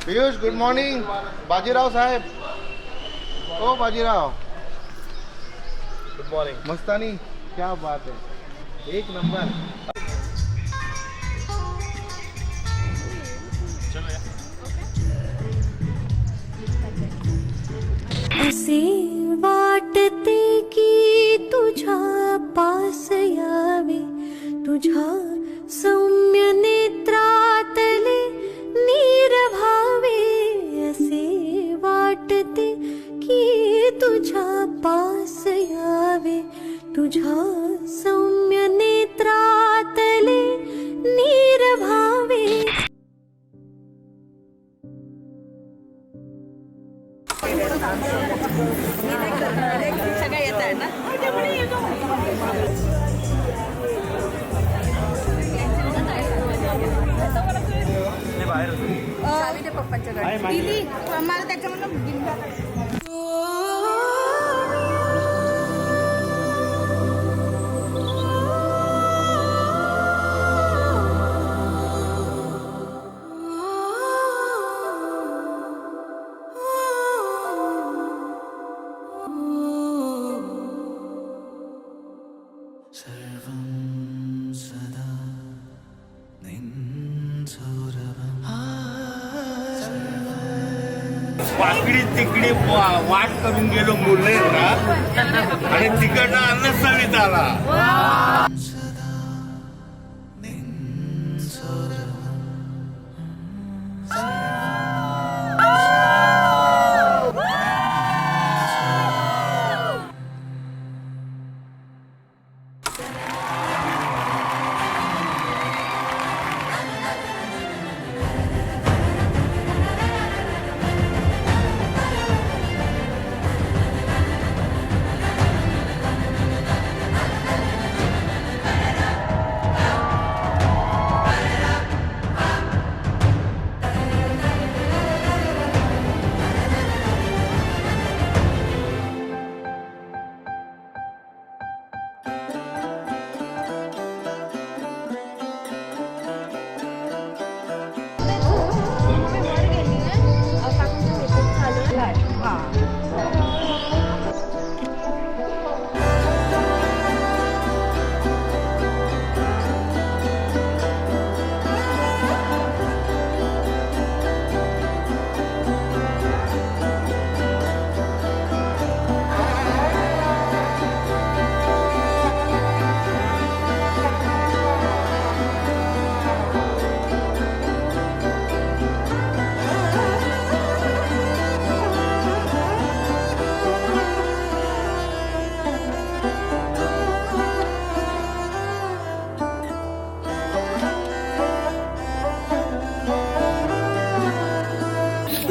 Piyush good morning. Bajirao साहेब. ओ Bajirao. Good morning. Mastani. क्या बात है. एक नंबर. असे वाटते की तुझ्या पास यावे, तुझ्या सौम्य नेत्रातले नीर भावे. असे वाटते की तुझ्या पास यावे, तुझ्या सौम्य नेत्रातले नीर भावे. सगळं येत आहे ना. पप्पांच्या गाडी दिली आम्हाला त्याच्यामुळे. वाकडी तिकडी वाट करून गेलो मुरलेला आणि तिकडनं अन्न सवित आला.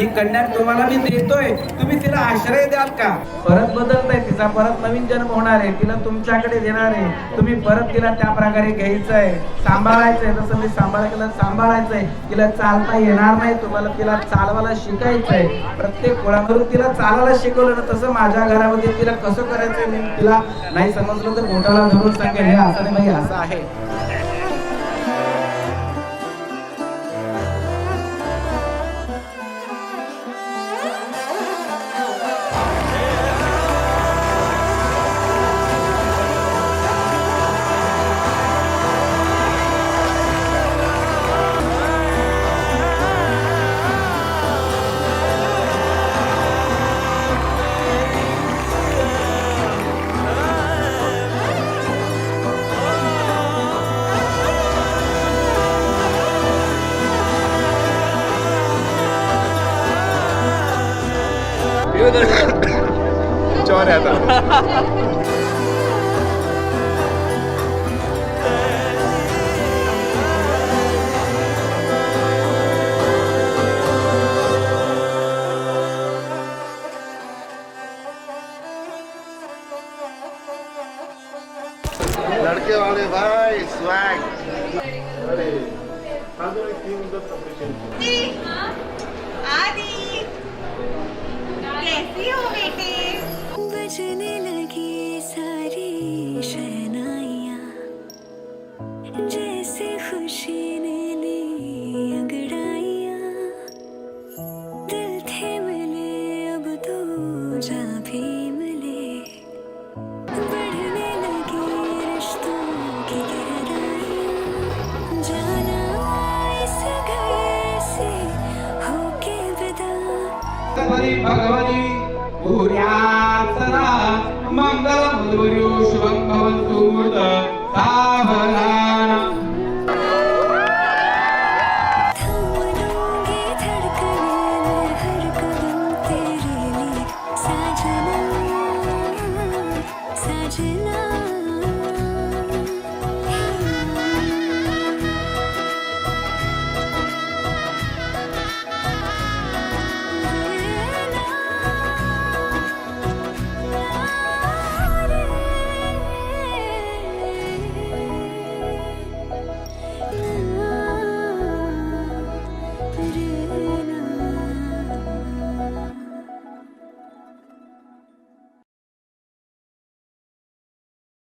ही कन्या तुम्हाला मी देतोय, तुम्ही तिला आश्रय द्याल का? परत बदलताय, तिचा परत नवीन जन्म होणार आहे, तिला तुमच्याकडे देणार आहे. तुम्ही परत तिला त्या प्रकारे घ्यायचंय, सांभाळायचंय. जसं मी सांभाळायचंय. तिला चालता येणार नाही, तुम्हाला तिला चालवायला शिकायचंय. प्रत्येक मुलाकडून तिला चालायला शिकवलं ना, तसं माझ्या घरामध्ये तिला कसं करायचंय मी तिला नाही समजलं तर मोठाला धरून सांगेल, हे असं नाही बाई, असं आहे. चोर है आता. लड़के वाले भाई स्वैग. अरे आदि कैसी हो बेटे. बजने लगी सारी शहनाइयाँ, जैसे खुशी ने ली अंगड़ाइयाँ. श्री भगवती पुर्यात् सदा मंगलम गुरु शुभं भवतु मुहूर्त